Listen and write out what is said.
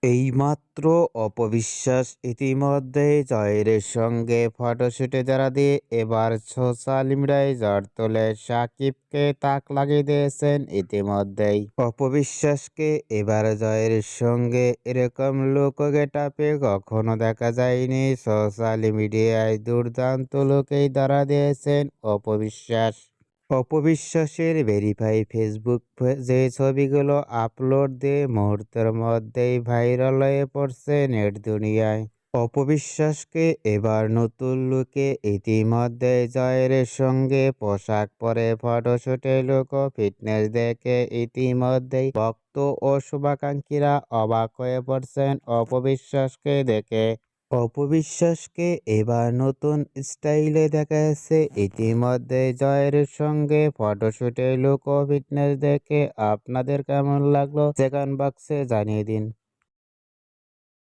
এইমাত্র অপবিশ্বাস ইতিমধ্যেই জয়ের সঙ্গে ফটোশুটে যারা দিয়ে এবার সোশ্যাল মিডিয়ায় ঝড় তোলে সাকিবকে তাক লাগিয়ে দিয়েছেন ইতিমধ্যেই। অপবিশ্বাসকে এবার জয়ের সঙ্গে এরকম লুক গেটআপে কখনো দেখা যায়নি। সোশ্যাল মিডিয়ায় দুর্দান্ত লুকেই ধরা দিয়েছেন অপবিশ্বাস। অপবিশ্বাসের ভেরিফাই ফেসবুক যে ছবিগুলো আপলোড দিয়ে মুহূর্তের মধ্যেই ভাইরাল হয়ে পড়ছে নেট দুনিয়ায়। অপবিশ্বাসকে এবার নতুন লুকে ইতিমধ্যে জয়ের সঙ্গে পোশাক পরে ফটোশুটে লুক ও ফিটনেস দেখে ইতিমধ্যেই ভক্ত ও শুভাকাঙ্ক্ষীরা অবাক হয়ে পড়ছেন অপবিশ্বাসকে দেখে। অপবিশ্বাসকে এবার নতুন স্টাইলে দেখা যাচ্ছে ইতিমধ্যে জয়ের সঙ্গে ফটোশুটে লুক ও ফিটনেস দেখে আপনাদের কেমন লাগলো কমেন্ট বক্সে জানিয়ে দিন।